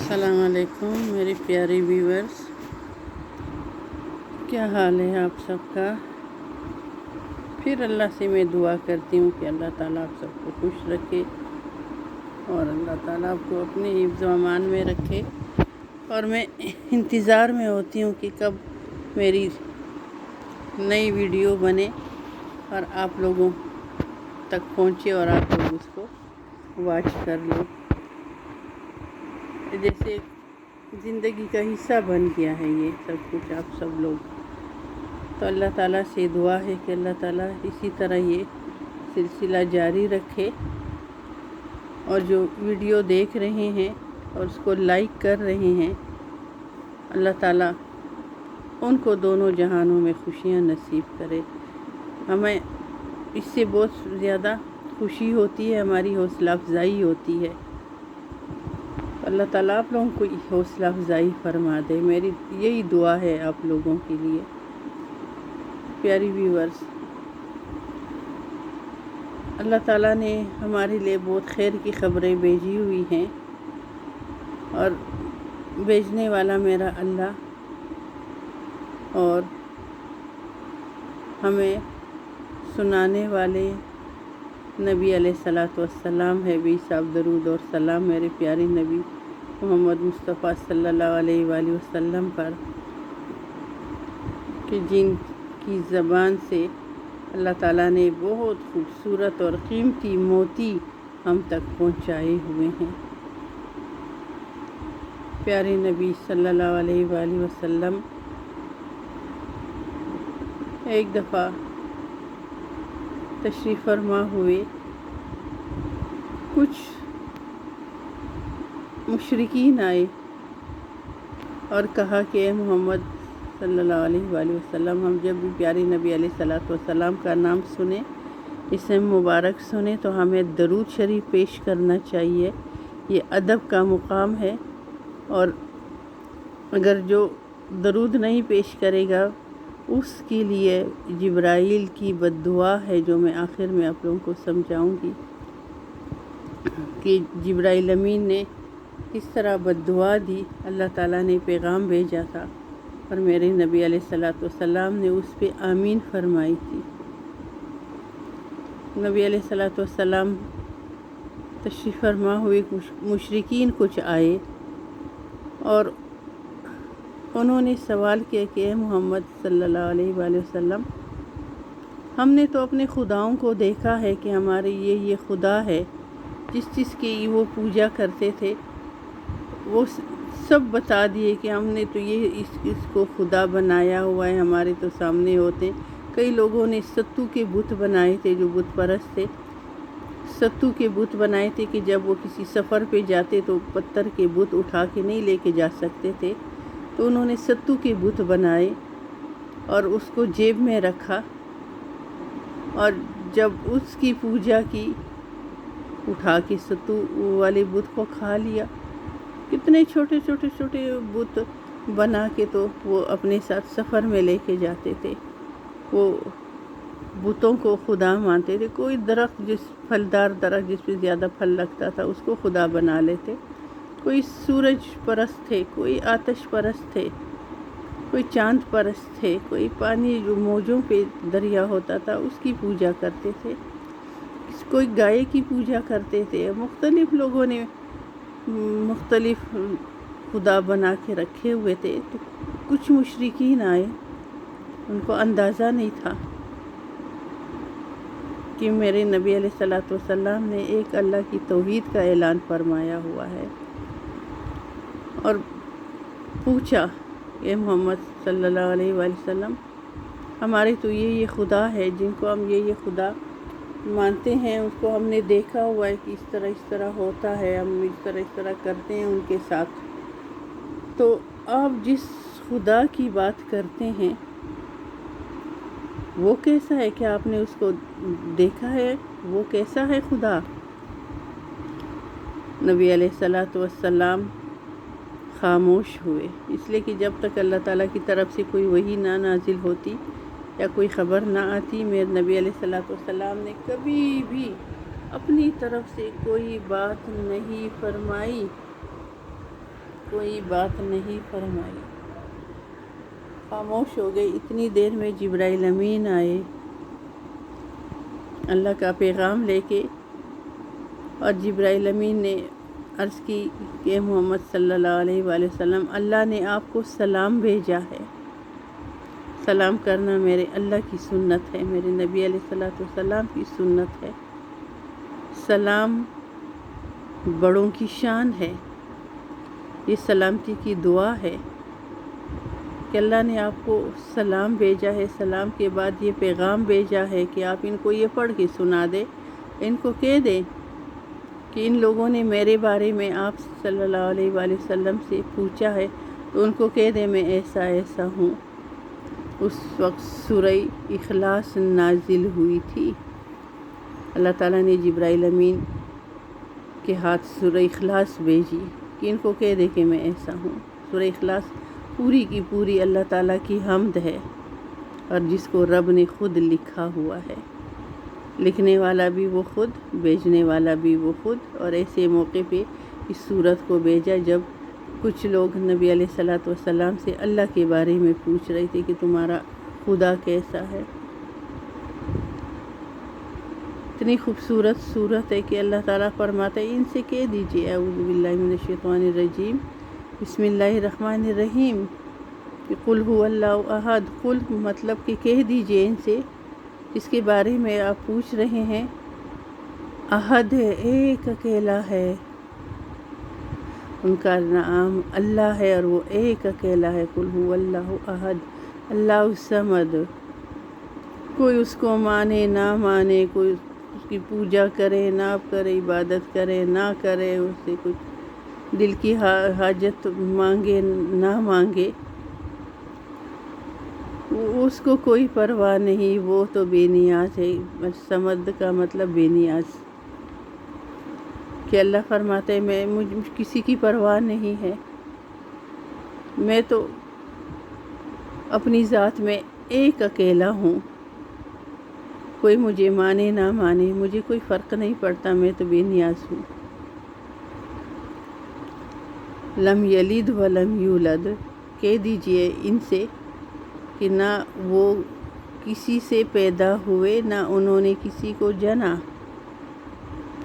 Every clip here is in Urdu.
السلام علیکم میری پیاری ویورز، کیا حال ہے آپ سب کا؟ پھر اللہ سے میں دعا کرتی ہوں کہ اللہ تعالیٰ آپ سب کو خوش رکھے اور اللہ تعالیٰ آپ کو اپنے حفظ و امان میں رکھے۔ اور میں انتظار میں ہوتی ہوں کہ کب میری نئی ویڈیو بنے اور آپ لوگوں تک پہنچے اور آپ لوگ اس کو واچ کر لو۔ جیسے زندگی کا حصہ بن گیا ہے یہ سب کچھ آپ سب لوگ، تو اللہ تعالیٰ سے دعا ہے کہ اللہ تعالیٰ اسی طرح یہ سلسلہ جاری رکھے، اور جو ویڈیو دیکھ رہے ہیں اور اس کو لائک کر رہے ہیں، اللہ تعالیٰ ان کو دونوں جہانوں میں خوشیاں نصیب کرے۔ ہمیں اس سے بہت زیادہ خوشی ہوتی ہے، ہماری حوصلہ افزائی ہوتی ہے۔ اللہ تعالیٰ آپ لوگوں کو حوصلہ افزائی فرما دے، میری یہی دعا ہے آپ لوگوں کے لیے۔ پیاری ویورز، اللہ تعالیٰ نے ہمارے لیے بہت خیر کی خبریں بھیجی ہوئی ہیں، اور بھیجنے والا میرا اللہ اور ہمیں سنانے والے نبی علیہ الصلاۃ والسلام ہے۔ بے حساب درود اور سلام میرے پیارے نبی محمد مصطفیٰ صلی اللہ علیہ وآلہ وسلم پر، کہ جن کی زبان سے اللہ تعالیٰ نے بہت خوبصورت اور قیمتی موتی ہم تک پہنچائے ہوئے ہیں۔ پیارے نبی صلی اللہ علیہ وآلہ وسلم ایک دفعہ تشریف فرما ہوئے، کچھ مشرکین آئے اور کہا کہ اے محمد صلی اللہ علیہ وآلہ وسلم، ہم جب بھی پیارے نبی علیہ الصلاۃ والسلام کا نام سنیں، اسم مبارک سنیں، تو ہمیں درود شریف پیش کرنا چاہیے۔ یہ ادب کا مقام ہے، اور اگر جو درود نہیں پیش کرے گا اس کے لیے جبرائیل کی بد دعا ہے، جو میں آخر میں آپ لوگوں کو سمجھاؤں گی کہ جبرائیل امین نے کس طرح بد دعا دی۔ اللہ تعالیٰ نے پیغام بھیجا تھا اور میرے نبی علیہ الصلاۃ والسلام نے اس پہ آمین فرمائی تھی۔ نبی علیہ الصلاۃ والسلام تشریف فرما ہوئے، مشرکین کچھ آئے اور انہوں نے سوال کیا کہ اے محمد صلی اللہ علیہ وآلہ وسلم، ہم نے تو اپنے خداؤں کو دیکھا ہے کہ ہمارے یہ خدا ہے، جس چیز کی وہ پوجا کرتے تھے وہ سب بتا دیے کہ ہم نے تو یہ اس کو خدا بنایا ہوا ہے، ہمارے تو سامنے ہوتے ہیں۔ کئی لوگوں نے ستو کے بت بنائے تھے، جو بت پرست تھے، ستو کے بت بنائے تھے کہ جب وہ کسی سفر پہ جاتے تو پتھر کے بت اٹھا کے نہیں لے کے جا سکتے تھے، تو انہوں نے ستو کے بت بنائے اور اس کو جیب میں رکھا، اور جب اس کی پوجا کی، اٹھا کے ستو والے بت کو کھا لیا۔ کتنے چھوٹے بت بنا کے تو وہ اپنے ساتھ سفر میں لے کے جاتے تھے۔ وہ بتوں کو خدا مانتے تھے۔ کوئی درخت، پھلدار درخت جس پہ زیادہ پھل لگتا تھا، اس کو خدا بنا لیتے۔ کوئی سورج پرست تھے، کوئی آتش پرست تھے، کوئی چاند پرست تھے، کوئی پانی جو موجوں پہ دریا ہوتا تھا اس کی پوجا کرتے تھے، کوئی گائے کی پوجا کرتے تھے۔ مختلف لوگوں نے مختلف خدا بنا کے رکھے ہوئے تھے۔ تو کچھ مشرکین آئے، ان کو اندازہ نہیں تھا کہ میرے نبی علیہ الصلاۃ والسلام نے ایک اللہ کی توحید کا اعلان فرمایا ہوا ہے، اور پوچھا اے محمد صلی اللہ علیہ وآلہ وسلم، ہمارے تو یہ خدا ہے جن کو ہم یہ خدا مانتے ہیں، اس کو ہم نے دیکھا ہوا ہے کہ اس طرح ہوتا ہے، ہم اس طرح کرتے ہیں ان کے ساتھ۔ تو آپ جس خدا کی بات کرتے ہیں وہ کیسا ہے؟ کیا آپ نے اس کو دیکھا ہے؟ وہ کیسا ہے خدا؟ نبی علیہ الصلاۃ والسلام خاموش ہوئے، اس لیے کہ جب تک اللہ تعالیٰ کی طرف سے کوئی وحی نہ نازل ہوتی یا کوئی خبر نہ آتی، میرے نبی علیہ الصلاۃ والسلام نے کبھی بھی اپنی طرف سے کوئی بات نہیں فرمائی۔ کوئی بات نہیں فرمائی۔ خاموش ہو گئی۔ اتنی دیر میں جبرائیل امین آئے اللہ کا پیغام لے کے، اور جبرائیل امین نے عرض کی کہ محمد صلی اللہ علیہ وآلہ وسلم، اللہ نے آپ کو سلام بھیجا ہے۔ سلام کرنا میرے اللہ کی سنت ہے، میرے نبی علیہ السلام کی سنت ہے۔ سلام بڑوں کی شان ہے، یہ سلامتی کی دعا ہے کہ اللہ نے آپ کو سلام بھیجا ہے۔ سلام کے بعد یہ پیغام بھیجا ہے کہ آپ ان کو یہ پڑھ کے سنا دیں، ان کو کہہ دیں کہ ان لوگوں نے میرے بارے میں آپ صلی اللہ علیہ وآلہ وسلم سے پوچھا ہے، تو ان کو کہہ دیں میں ایسا ایسا ہوں۔ اس وقت سورہ اخلاص نازل ہوئی تھی۔ اللہ تعالیٰ نے جبرائیل امین کے ہاتھ سورہ اخلاص بھیجی کہ ان کو کہہ دے کہ میں ایسا ہوں۔ سورہ اخلاص پوری کی پوری اللہ تعالیٰ کی حمد ہے، اور جس کو رب نے خود لکھا ہوا ہے، لکھنے والا بھی وہ خود، بھیجنے والا بھی وہ خود۔ اور ایسے موقع پہ اس سورت کو بھیجا جب کچھ لوگ نبی علیہ السلام سے اللہ کے بارے میں پوچھ رہے تھے کہ تمہارا خدا کیسا ہے۔ اتنی خوبصورت صورت ہے کہ اللہ تعالیٰ فرماتا ہے ان سے کہہ دیجئے اعوذ باللہ من الشیطان الرجیم بسم اللہ الرحمن الرحیم کہ قل هو اللہ احد۔ قل مطلب کہ کہہ دیجئے ان سے جس کے بارے میں آپ پوچھ رہے ہیں، احد ہے، ایک اکیلا ہے، ان کا نام اللہ ہے اور وہ ایک اکیلا ہے۔ قل هو اللہ احد اللہ الصمد۔ کوئی اس کو مانے نہ مانے، کوئی اس کی پوجا کرے نہ کرے، عبادت کرے نہ کرے، اس سے کچھ دل کی حاجت مانگے نہ مانگے، اس کو کوئی پرواہ نہیں، وہ تو بے نیاز ہے۔ صمد کا مطلب بے نیاز، کہ اللہ فرماتے ہیں میں مجھ کسی کی پرواہ نہیں ہے، میں تو اپنی ذات میں ایک اکیلا ہوں، کوئی مجھے مانے نہ مانے مجھے کوئی فرق نہیں پڑتا، میں تو بے نیاز ہوں۔ لم یلد ولم یولد، کہہ دیجئے ان سے کہ نہ وہ کسی سے پیدا ہوئے، نہ انہوں نے کسی کو جنا،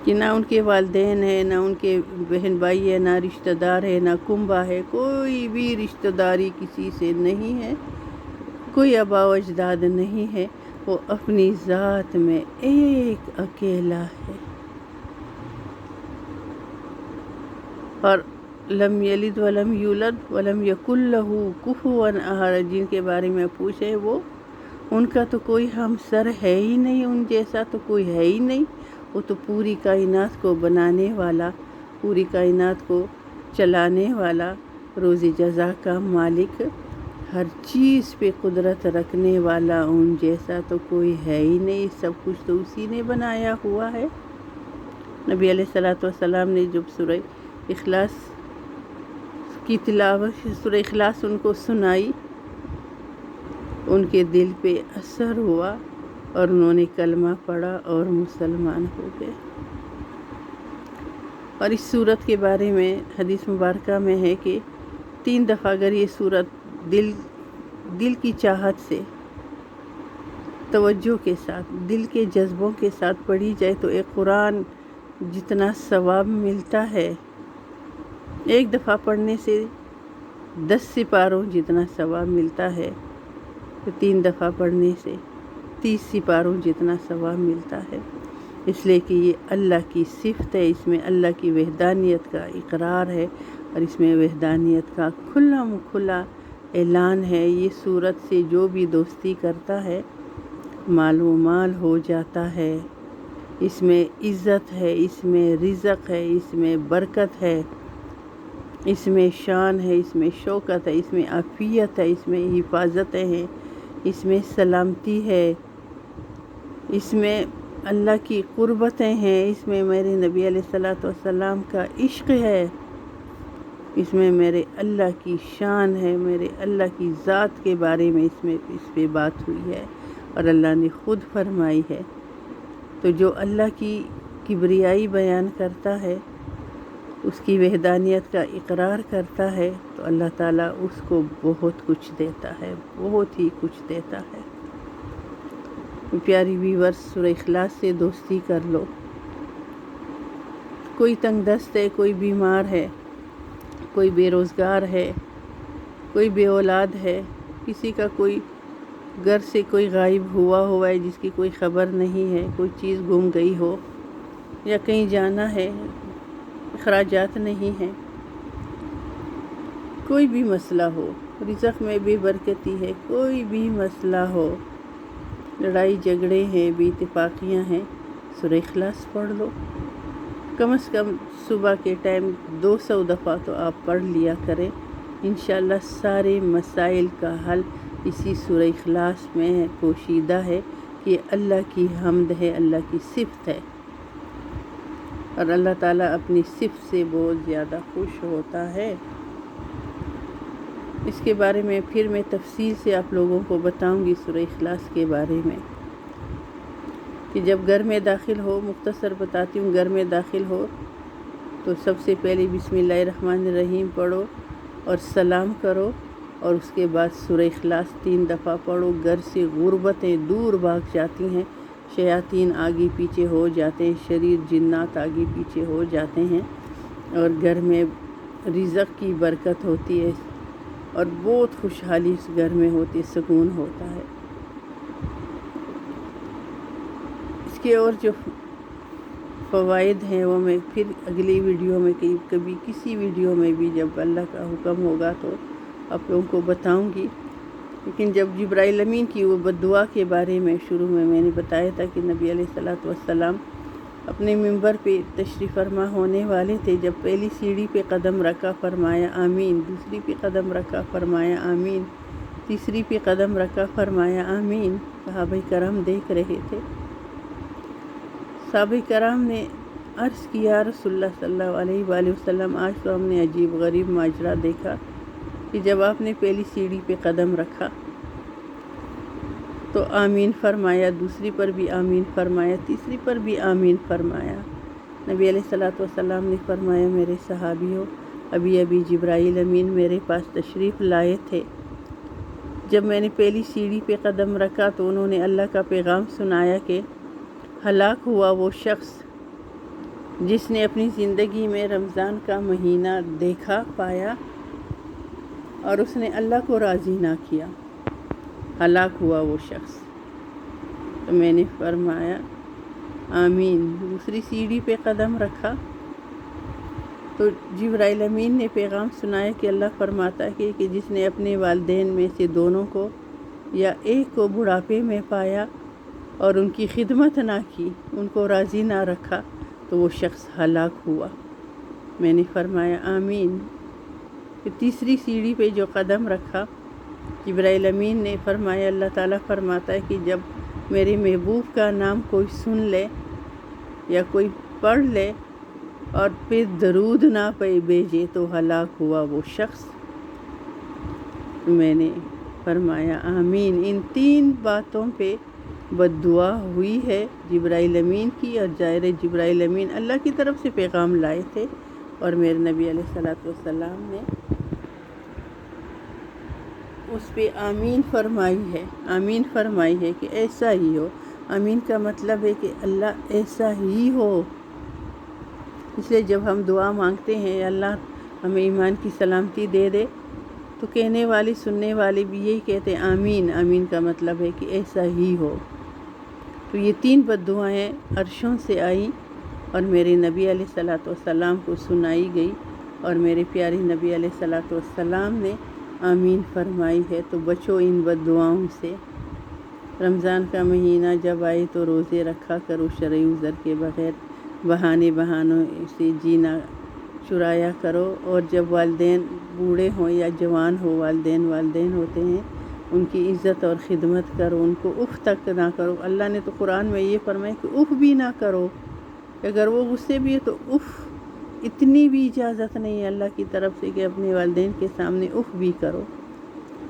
کہ نہ ان کے والدین ہیں، نہ ان کے بہن بھائی ہیں، نہ رشتہ دار ہے، نہ کنبہ ہے، کوئی بھی رشتہ داری کسی سے نہیں ہے، کوئی آبا و اجداد نہیں ہے، وہ اپنی ذات میں ایک اکیلا ہے۔ اور لم یلد ولم یولد ولم یکن لہ کفوا احد، جن کے بارے میں پوچھے وہ ان کا تو کوئی ہمسر ہے ہی نہیں، ان جیسا تو کوئی ہے ہی نہیں، وہ تو پوری کائنات کو بنانے والا، پوری کائنات کو چلانے والا، روز جزا کا مالک، ہر چیز پہ قدرت رکھنے والا، ان جیسا تو کوئی ہے ہی نہیں، سب کچھ تو اسی نے بنایا ہوا ہے۔ نبی علیہ السلام نے جب سورہ اخلاص کی تلاوت، سورہ اخلاص ان کو سنائی، ان کے دل پہ اثر ہوا اور انہوں نے کلمہ پڑھا اور مسلمان ہو گئے۔ اور اس سورت کے بارے میں حدیث مبارکہ میں ہے کہ 3 دفعہ اگر یہ سورت دل کی چاہت سے، توجہ کے ساتھ، دل کے جذبوں کے ساتھ پڑھی جائے تو ایک قرآن جتنا ثواب ملتا ہے، ایک دفعہ پڑھنے سے 10 سپاروں جتنا ثواب ملتا ہے، تو 3 دفعہ پڑھنے سے 30 سپاروں جتنا ثواب ملتا ہے۔ اس لیے کہ یہ اللہ کی صفت ہے، اس میں اللہ کی وحدانیت کا اقرار ہے، اور اس میں وحدانیت کا کھلا اعلان ہے۔ یہ سورت سے جو بھی دوستی کرتا ہے مال و مال ہو جاتا ہے، اس میں عزت ہے، اس میں رزق ہے، اس میں برکت ہے، اس میں شان ہے، اس میں شوکت ہے، اس میں عافیت ہے، اس میں حفاظتیں ہیں، اس میں سلامتی ہے، اس میں اللہ کی قربتیں ہیں، اس میں میرے نبی علیہ السلام کا عشق ہے، اس میں میرے اللہ کی شان ہے، میرے اللہ کی ذات کے بارے میں اس پہ بات ہوئی ہے، اور اللہ نے خود فرمائی ہے۔ تو جو اللہ کی کبریائی بیان کرتا ہے اس کی وحدانیت کا اقرار کرتا ہے تو اللہ تعالیٰ اس کو بہت کچھ دیتا ہے، بہت ہی کچھ دیتا ہے۔ پیاری ویورز، سورہ اخلاص سے دوستی کر لو۔ کوئی تنگ دست ہے، کوئی بیمار ہے، کوئی بے روزگار ہے، کوئی بے اولاد ہے، کسی کا کوئی گھر سے کوئی غائب ہوا ہے جس کی کوئی خبر نہیں ہے، کوئی چیز گم گئی ہو یا کہیں جانا ہے، اخراجات نہیں ہیں، کوئی بھی مسئلہ ہو، رزق میں بے برکتی ہے، کوئی بھی مسئلہ ہو، لڑائی جھگڑے ہیں، بے اتفاقیاں ہیں، سورہ اخلاص پڑھ لو۔ کم از کم صبح کے ٹائم 200 دفعہ تو آپ پڑھ لیا کریں۔ انشاءاللہ سارے مسائل کا حل اسی سورہ اخلاص میں پوشیدہ ہے کہ اللہ کی حمد ہے، اللہ کی صفت ہے، اور اللہ تعالیٰ اپنی صفت سے بہت زیادہ خوش ہوتا ہے۔ اس کے بارے میں پھر میں تفصیل سے آپ لوگوں کو بتاؤں گی سورہ اخلاص کے بارے میں، کہ جب گھر میں داخل ہو، مختصر بتاتی ہوں، گھر میں داخل ہو تو سب سے پہلے بسم اللہ الرحمن الرحیم پڑھو اور سلام کرو، اور اس کے بعد سورہ اخلاص 3 دفعہ پڑھو۔ گھر سے غربتیں دور بھاگ جاتی ہیں، شیاطین آگے پیچھے ہو جاتے ہیں، شریر جنات آگے پیچھے ہو جاتے ہیں، اور گھر میں رزق کی برکت ہوتی ہے، اور بہت خوشحالی اس گھر میں ہوتی ہے، سکون ہوتا ہے۔ اس کے اور جو فوائد ہیں وہ میں پھر اگلی ویڈیو میں کبھی کسی ویڈیو میں بھی جب اللہ کا حکم ہوگا تو آپ لوگوں کو بتاؤں گی۔ لیکن جب جبرائیل امین کی وہ بد دعا کے بارے میں شروع میں نے بتایا تھا کہ نبی علیہ الصلوۃ والسلام اپنے منبر پہ تشریف فرما ہونے والے تھے، جب پہلی سیڑھی پہ قدم رکھا فرمایا آمین، دوسری پہ قدم رکھا فرمایا آمین، تیسری پہ قدم رکھا فرمایا آمین۔ صحابہ کرام دیکھ رہے تھے۔ صحابہ کرام نے عرض کیا رسول اللہ صلی اللہ علیہ وآلہ وسلم، آج تو ہم نے عجیب غریب ماجرا دیکھا کہ جب آپ نے پہلی سیڑھی پہ قدم رکھا تو آمین فرمایا، دوسری پر بھی آمین فرمایا، تیسری پر بھی آمین فرمایا۔ نبی علیہ الصلوۃ والسلام نے فرمایا، میرے صحابیوں، ابھی جبرائیل امین میرے پاس تشریف لائے تھے، جب میں نے پہلی سیڑھی پہ قدم رکھا تو انہوں نے اللہ کا پیغام سنایا کہ ہلاک ہوا وہ شخص جس نے اپنی زندگی میں رمضان کا مہینہ دیکھا، پایا، اور اس نے اللہ کو راضی نہ کیا۔ ہلاک ہوا وہ شخص۔ تو میں نے فرمایا آمین، دوسری سیڑھی پہ قدم رکھا تو جبرائیل امین نے پیغام سنایا کہ اللہ فرماتا ہے کہ جس نے اپنے والدین میں سے دونوں کو یا ایک کو بڑھاپے میں پایا اور ان کی خدمت نہ کی، ان کو راضی نہ رکھا، تو وہ شخص ہلاک ہوا۔ میں نے فرمایا آمین۔ پھر تیسری سیڑھی پہ جو قدم رکھا، جبرائیل امین نے فرمایا، اللہ تعالیٰ فرماتا ہے کہ جب میرے محبوب کا نام کوئی سن لے یا کوئی پڑھ لے اور پھر درود نہ بھیجے تو ہلاک ہوا وہ شخص۔ میں نے فرمایا آمین۔ ان 3 باتوں پہ بد دعا ہوئی ہے جبرائیل امین کی، اور ظاہر جبرائیل امین اللہ کی طرف سے پیغام لائے تھے، اور میرے نبی علیہ الصلوۃ والسلام نے اس پہ آمین فرمائی ہے، آمین فرمائی ہے کہ ایسا ہی ہو۔ آمین کا مطلب ہے کہ اللہ ایسا ہی ہو۔ اس لیے جب ہم دعا مانگتے ہیں اللہ ہمیں ایمان کی سلامتی دے دے، تو کہنے والے سننے والے بھی یہی کہتے ہیں آمین۔ آمین کا مطلب ہے کہ ایسا ہی ہو۔ تو یہ 3 بد دعائیں عرشوں سے آئیں اور میرے نبی علیہ الصلوۃ والسلام کو سنائی گئی، اور میرے پیارے نبی علیہ الصلوۃ والسلام نے آمین فرمائی ہے۔ تو بچو ان بد دعاؤں سے۔ رمضان کا مہینہ جب آئے تو روزے رکھا کرو شرعی عذر کے بغیر، بہانوں سے جینا چرایا کرو، اور جب والدین بوڑھے ہوں یا جوان ہو، والدین ہوتے ہیں، ان کی عزت اور خدمت کرو، ان کو اف تک نہ کرو۔ اللہ نے تو قرآن میں یہ فرمایا کہ اف بھی نہ کرو، اگر وہ غصے بھی ہے تو اف، اتنی بھی اجازت نہیں ہے اللہ کی طرف سے کہ اپنے والدین کے سامنے اف بھی کرو۔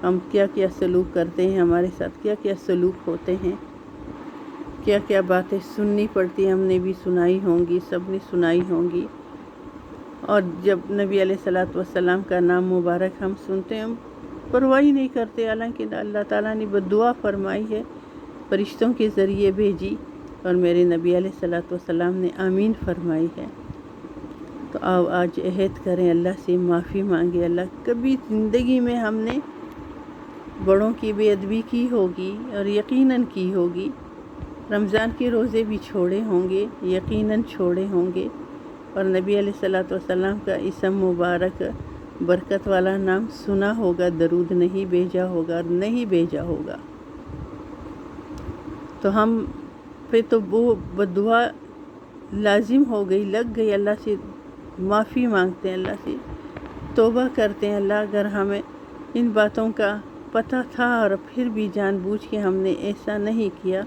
ہم کیا کیا سلوک کرتے ہیں، ہمارے ساتھ کیا کیا سلوک ہوتے ہیں، کیا کیا باتیں سننی پڑتی ہیں، ہم نے بھی سنائی ہوں گی، سب نے سنائی ہوں گی۔ اور جب نبی علیہ الصلوۃ والسلام کا نام مبارک ہم سنتے ہیں ہم پرواہ ہی نہیں کرتے، حالانکہ اللہ تعالیٰ نے بد دعا فرمائی ہے، فرشتوں کے ذریعے بھیجی، اور میرے نبی علیہ الصلوۃ والسلام نے آمین فرمائی ہے۔ تو آؤ آج عہد کریں، اللہ سے معافی مانگے۔ اللہ، کبھی زندگی میں ہم نے بڑوں کی بے ادبی کی ہوگی، اور یقیناً کی ہوگی، رمضان کے روزے بھی چھوڑے ہوں گے، یقیناً چھوڑے ہوں گے، اور نبی علیہ الصلوۃ والسلام کا اسم مبارک برکت والا نام سنا ہوگا، درود نہیں بھیجا ہوگا، اور نہیں بھیجا ہوگا، تو ہم پہ تو وہ بد دعا لازم ہو گئی، لگ گئی۔ اللہ سے معافی مانگتے ہیں، اللہ سے توبہ کرتے ہیں۔ اللہ، اگر ہمیں ان باتوں کا پتہ تھا اور پھر بھی جان بوجھ کے ہم نے ایسا نہیں کیا،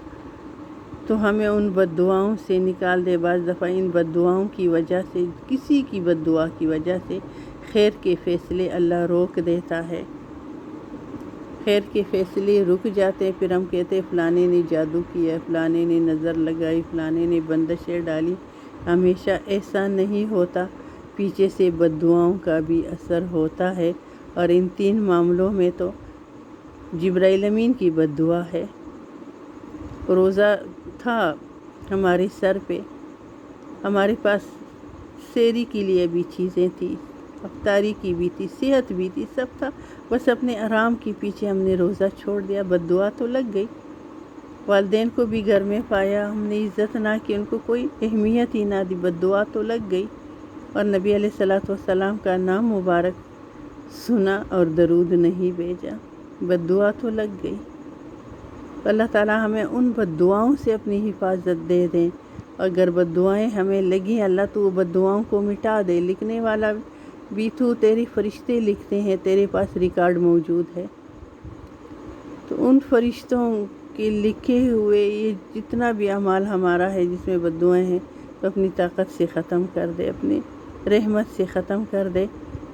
تو ہمیں ان بد دعاؤں سے نکال دے۔ بعض دفعہ ان بد دعاؤں کی وجہ سے، کسی کی بد دعا کی وجہ سے خیر کے فیصلے اللہ روک دیتا ہے، خیر کے فیصلے رک جاتے، پھر ہم کہتے فلانے نے جادو کیا، فلانے نے نظر لگائی، فلانے نے بندشیں ڈالی۔ ہمیشہ ایسا نہیں ہوتا، پیچھے سے بد دعاؤں کا بھی اثر ہوتا ہے، اور ان 3 معاملوں میں تو جبرائیل امین کی بد دعا ہے۔ روزہ تھا ہمارے سر پہ، ہمارے پاس سحری کے لیے بھی چیزیں تھیں، افطاری کی بھی تھی، صحت بھی تھی، سب تھا، بس اپنے آرام کے پیچھے ہم نے روزہ چھوڑ دیا، بد دعا تو لگ گئی۔ والدین کو بھی گھر میں پایا، ہم نے عزت نہ کی، ان کو کوئی اہمیت ہی نہ دی، بد دعا تو لگ گئی، اور نبی علیہ الصلوۃ والسلام کا نام مبارک سنا اور درود نہیں بھیجا، بد دعا تو لگ گئی۔ اللہ تعالیٰ ہمیں ان بد دعاؤں سے اپنی حفاظت دے دیں۔ اگر بد دعائیں ہمیں لگیں، اللہ تو بد دعاؤں کو مٹا دے، لکھنے والا بھی تو تیرے فرشتے لکھتے ہیں، تیرے پاس ریکارڈ موجود ہے، تو ان فرشتوں کے لکھے ہوئے یہ جتنا بھی اعمال ہمارا ہے جس میں بد دعائیں ہیں، تو اپنی طاقت سے ختم کر دے، اپنی رحمت سے ختم کر دے،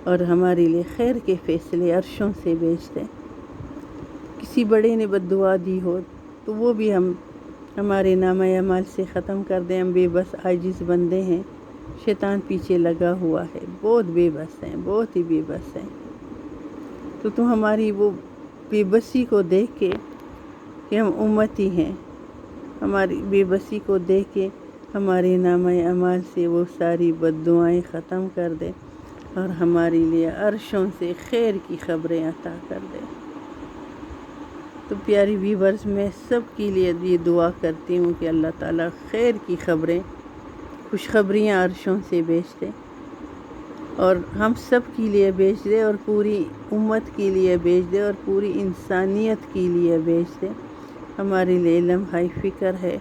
اور ہمارے لیے خیر کے فیصلے عرشوں سے بھیج دے۔ کسی بڑے نے بد دعا دی ہو تو وہ بھی ہمارے نامہ اعمال سے ختم کر دیں۔ ہم بے بس عاجز بندے ہیں، شیطان پیچھے لگا ہوا ہے، بہت بے بس ہیں، بہت ہی بے بس ہیں، تو ہماری وہ بے بسی کو دیکھ کے کہ ہم امتی ہیں، ہماری بے بسی کو دیکھ کے ہمارے نامہ اعمال سے وہ ساری بد دعائیں ختم کر دے، اور ہمارے لیے عرشوں سے خیر کی خبریں عطا کر دے۔ تو پیاری ویورز، میں سب کے لیے یہ دعا کرتی ہوں کہ اللہ تعالیٰ خیر کی خبریں، خوشخبریاں عرشوں سے بھیج دے، اور ہم سب کے لیے بھیج دے، اور پوری امت کے لیے بھیج دے، اور پوری انسانیت کے لیے بھیج دے۔ ہمارے لیے لمحہ فکر ہے،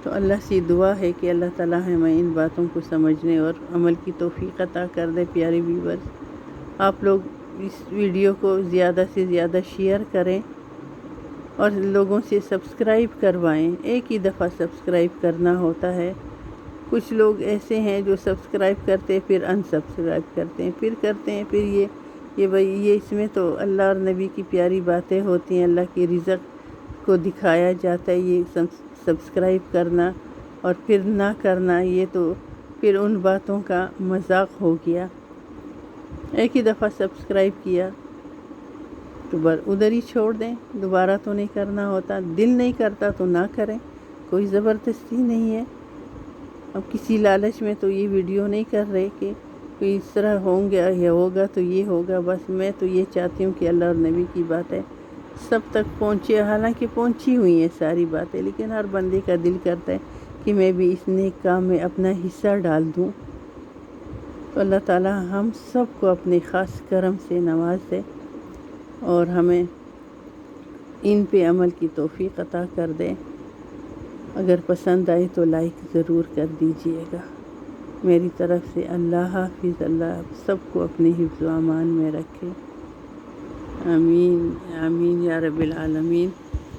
تو اللہ سے دعا ہے کہ اللہ تعالیٰ ہمیں ان باتوں کو سمجھنے اور عمل کی توفیق عطا کر دے۔ پیاری ویورز، آپ لوگ اس ویڈیو کو زیادہ سے زیادہ شیئر کریں، اور لوگوں سے سبسکرائب کروائیں۔ ایک ہی دفعہ سبسکرائب کرنا ہوتا ہے، کچھ لوگ ایسے ہیں جو سبسکرائب کرتے پھر ان سبسکرائب کرتے ہیں، پھر کرتے ہیں، پھر یہ اس میں تو اللہ اور نبی کی پیاری باتیں ہوتی ہیں، اللہ کی رزق کو دکھایا جاتا ہے۔ یہ سبسکرائب کرنا اور پھر نہ کرنا، یہ تو پھر ان باتوں کا مذاق ہو گیا۔ ایک ہی دفعہ سبسکرائب کیا تو ادھر ہی چھوڑ دیں، دوبارہ تو نہیں کرنا ہوتا، دل نہیں کرتا تو نہ کریں، کوئی زبردستی نہیں ہے۔ اب کسی لالچ میں تو یہ ویڈیو نہیں کر رہے کہ کوئی اس طرح ہوں گے یا ہوگا تو یہ ہوگا، بس میں تو یہ چاہتی ہوں کہ اللہ اور نبی کی باتیں سب تک پہنچے، حالانکہ پہنچی ہوئی ہیں ساری باتیں، لیکن ہر بندے کا دل کرتا ہے کہ میں بھی اس نیک کام میں اپنا حصہ ڈال دوں۔ تو اللہ تعالیٰ ہم سب کو اپنے خاص کرم سے نواز دے، اور ہمیں ان پہ عمل کی توفیق عطا کر دے۔ اگر پسند آئے تو لائک ضرور کر دیجئے گا۔ میری طرف سے اللہ حافظ، اللہ سب کو اپنے حفظ و امان میں رکھے، آمین آمین یا رب العالمین۔